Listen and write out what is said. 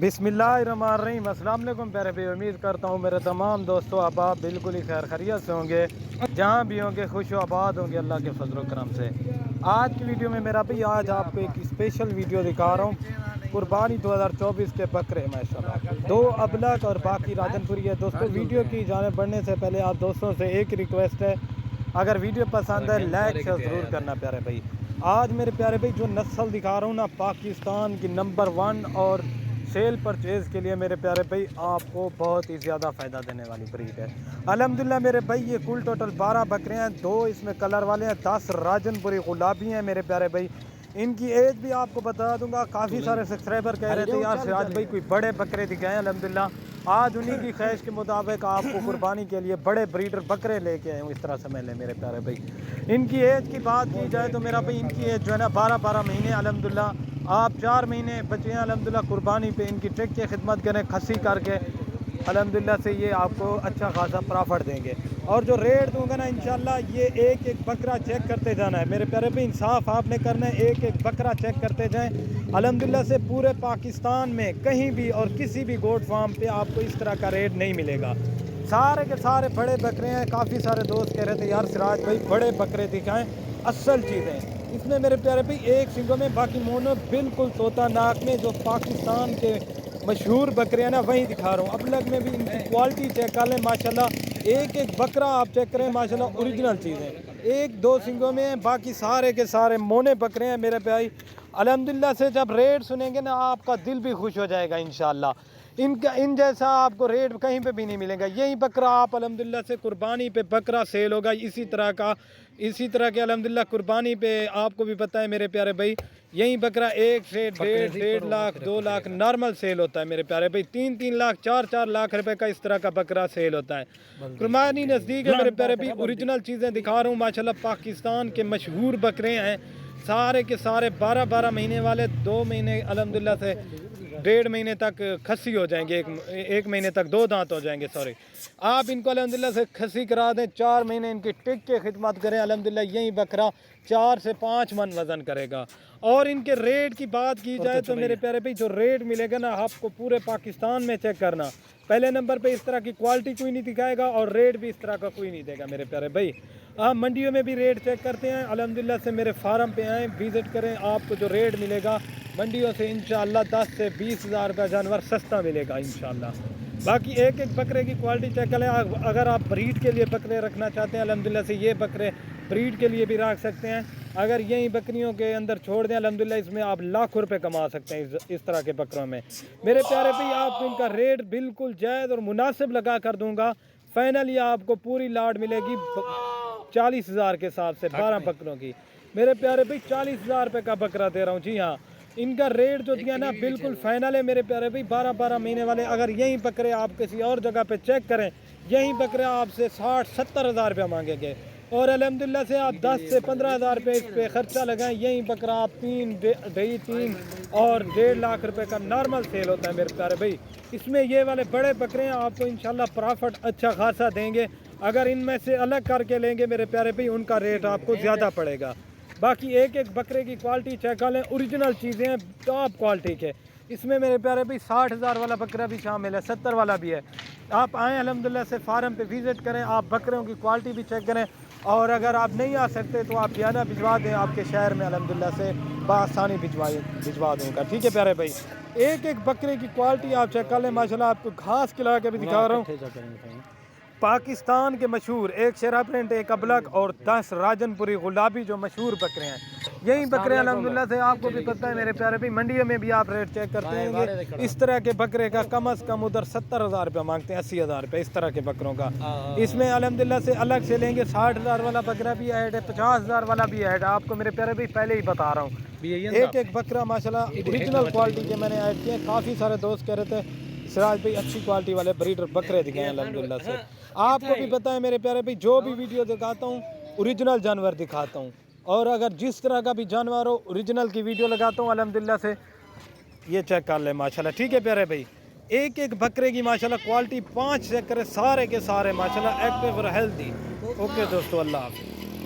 बिस्मिल्लाहिर्रहमानिर्रहीम। अस्सलाम वालेकुम प्यारे भाई, उम्मीद करता हूँ मेरे तमाम दोस्तों आप बिल्कुल ही खैर खैरियत से होंगे, जहाँ भी होंगे खुश आबाद होंगे अल्लाह के फजल करम से। आज की वीडियो में मेरा भाई आज आपको एक स्पेशल वीडियो दिखा रहा हूँ। कुर्बानी 2024 के बकरे माशाल्लाह, 2 अबलग और बाकी राजनपुरी है। दोस्तों वीडियो की जाने बढ़ने से पहले आप दोस्तों से एक रिक्वेस्ट है, अगर वीडियो पसंद है लाइक शेयर ज़रूर करना प्यारे भाई। आज मेरे प्यारे भाई जो नस्ल दिखा रहा हूँ ना, पाकिस्तान की नंबर 1 और सेल परचेज़ के लिए मेरे प्यारे भाई आपको बहुत ही ज़्यादा फ़ायदा देने वाली ब्रीड है। अल्हम्दुलिल्लाह मेरे भाई ये कुल टोटल 12 बकरे हैं, 2 इसमें कलर वाले हैं, 10 राजनपुरी गुलाबी हैं मेरे प्यारे भाई। इनकी एज भी आपको बता दूंगा। काफ़ी सारे सब्सक्राइबर कह रहे थे यार सिराज भाई कोई बड़े बकरे दिखाएं। अल्हम्दुलिल्लाह आज उन्हीं की ख्वाहिश के मुताबिक आपको कुर्बानी के लिए बड़े ब्रीडर बकरे लेके आए हूँ। इस तरह समझ लें मेरे प्यारे भाई। इनकी एज की बात की जाए तो मेरा भाई इनकी एज जो है ना 12 महीने। अल्हम्दुलिल्लाह आप 4 महीने बचे हैं अल्हम्दुलिल्लाह कुर्बानी पे इनकी ट्रिक की खिदमत करें खस्सी करके, अल्हम्दुलिल्लाह से ये आपको अच्छा खासा प्रॉफिट देंगे। और जो रेट दूंगा ना इंशाल्लाह ये एक एक बकरा चेक करते जाना है मेरे प्यारे भाई। इंसाफ आपने करना है, एक एक बकरा चेक करते जाएं। अल्हम्दुलिल्लाह से पूरे पाकिस्तान में कहीं भी और किसी भी गोट फार्म पे आपको इस तरह का रेट नहीं मिलेगा। सारे के सारे बड़े बकरे हैं। काफ़ी सारे दोस्त कह रहे थे यार सिराज भाई बड़े बकरे दिखाएं, असल चीज़ें इसमें मेरे प्यारे भाई एक सिंगों में बाकी मोनो बिल्कुल तोता नाक में जो पाकिस्तान के मशहूर बकरे हैं ना वही दिखा रहा हूँ। अबलग में भी इनकी क्वालिटी चेक कर लें माशाल्लाह, एक एक बकरा आप चेक करें माशाल्लाह ओरिजिनल चीज़ें। 1-2 सिंगों में बाकी सारे के सारे मोने बकरे हैं मेरे भाई। अल्हम्दुलिल्लाह से जब रेट सुनेंगे ना आपका दिल भी खुश हो जाएगा इंशाल्लाह। इन जैसा आपको रेट कहीं पे भी नहीं मिलेगा। यही बकरा आप अल्हम्दुलिल्लाह से कुर्बानी पे बकरा सेल होगा इसी तरह के अल्हम्दुलिल्लाह कुर्बानी पे आपको भी पता है मेरे प्यारे भाई। यही बकरा 1 से 1.5 लाख 2 लाख नॉर्मल सेल होता है मेरे प्यारे भाई। 3 लाख 4 लाख रुपए का इस तरह का बकरा सेल होता है। कुर्बानी नज़दीक है मेरे प्यारे भाई। ओरिजिनल चीज़ें दिखा रहा हूँ माशाल्लाह। पाकिस्तान के मशहूर बकरे हैं सारे के सारे। 12 महीने वाले, 2 महीने अल्हम्दुलिल्लाह से 1.5 महीने तक खस्सी हो जाएंगे, एक महीने तक 2 दांत हो जाएंगे। सॉरी, आप इनको अल्हम्दुलिल्लाह से खस्सी करा दें, 4 महीने इनकी टिक के खिदमत करें अल्हम्दुलिल्लाह यही बकरा 4 से 5 मन वज़न करेगा। और इनके रेट की बात की जाए तो मेरे प्यारे भाई जो रेट मिलेगा ना आपको पूरे पाकिस्तान में चेक करना, पहले नंबर पे इस तरह की क्वालिटी कोई नहीं दिखाएगा और रेट भी इस तरह का कोई नहीं देगा मेरे प्यारे भाई। आप मंडियों में भी रेट चेक करते हैं अल्हम्दुलिल्लाह से मेरे फार्म पे आएँ, विज़िट करें, आपको जो रेट मिलेगा मंडियों से इंशाअल्लाह 10 से 20 हज़ार रुपये जानवर सस्ता मिलेगा इंशाअल्लाह। बाकी एक एक बकरे की क्वालिटी चेक करें। अगर आप ब्रीड के लिए बकरे रखना चाहते हैं अल्हम्दुलिल्लाह से ये बकरे ब्रीड के लिए भी रख सकते हैं। अगर यही बकरियों के अंदर छोड़ दें अल्हम्दुलिल्लाह इसमें आप लाखों रुपए कमा सकते हैं इस तरह के बकरों में मेरे प्यारे भाई। आपको इनका रेट बिल्कुल जायज़ और मुनासिब लगा कर दूंगा। फाइनली आपको पूरी लाट मिलेगी 40 हज़ार के हिसाब से 12 बकरों की मेरे प्यारे भाई। 40 हज़ार रुपये का बकरा दे रहा हूँ। जी हाँ, इनका रेट जो दिया ना बिल्कुल फाइनल है मेरे प्यारे भाई। 12 महीने वाले अगर यही बकरे आप किसी और जगह पे चेक करें, यही बकरे आपसे 60-70 हज़ार रुपये मांगेंगे और अल्हम्दुलिल्लाह से आप 10 से 15 हज़ार रुपये इस पर ख़र्चा लगाएं। यही बकरा आप 3 और 1.5 लाख रुपए का नॉर्मल सेल होता है मेरे प्यारे भाई। इसमें ये वाले बड़े बकरे हैं आपको इंशाल्लाह प्रॉफिट अच्छा खासा देंगे। अगर इनमें से अलग करके लेंगे मेरे प्यारे भाई उनका रेट आपको ज़्यादा पड़ेगा। बाकी एक एक बकरे की क्वालिटी चेक कर लें, ओरिजिनल चीज़ें हैं टॉप क्वालिटी के। इसमें मेरे प्यारे भाई 60 हज़ार वाला बकरा भी शामिल है, 70 वाला भी है। आप आएँ अल्हम्दुलिल्लाह से फार्म पे विज़िट करें, आप बकरों की क्वालिटी भी चेक करें। और अगर आप नहीं आ सकते तो आप जाना भिजवा दें आपके शहर में अल्हम्दुलिल्लाह से बआसानी भिजवा दूँगा। ठीक है प्यारे भाई, एक एक बकरे की क्वालिटी आप चेक कर लें माशाल्लाह। आपको घास खिला के भी दिखा रहा हूँ। पाकिस्तान के मशहूर एक शेरा प्रिंट, एक अबलग और 10 राजनपुरी गुलाबी जो मशहूर बकरे हैं। यही बकरे अल्हम्दुलिल्लाह से आपको भी पता है मेरे प्यारे भाई मंडियों में भी आप रेट चेक करते हैं। इस तरह के बकरे का कम अज़ कम उधर 70 हज़ार रुपये मांगते हैं, 80 हज़ार रुपये इस तरह के बकरों का। इसमें अल्हम्दुलिल्लाह से अलग से लेंगे 60 हज़ार वाला बकरा भी ऐड है, 50 हज़ार वाला भी ऐड है। आपको मेरे प्यारे भाई पहले ही बता रहा हूँ एक एक बकरा माशाल्लाह ओरिजिनल क्वालिटी के मैंने ऐड किए। काफ़ी सारे दोस्त कह रहे थे सिराज भाई अच्छी क्वालिटी वाले ब्रीडर बकरे दिखाएं अल्हम्दुलिल्लाह से। आपको भी पता है मेरे प्यारे भाई जो भी वीडियो दिखाता हूँ ओरिजिनल जानवर दिखाता हूँ और अगर जिस तरह का भी जानवर हो ओरिजिनल की वीडियो लगाता हूँ अल्हम्दुलिल्लाह से। ये चेक कर ले माशाल्लाह। ठीक है प्यारे भाई, एक एक बकरे की माशाल्लाह क्वालिटी 5 चेक करें, सारे के सारे माशाल्लाह एक्टिव और हेल्दी। ओके दोस्तों, अल्लाह हाफ़िज़।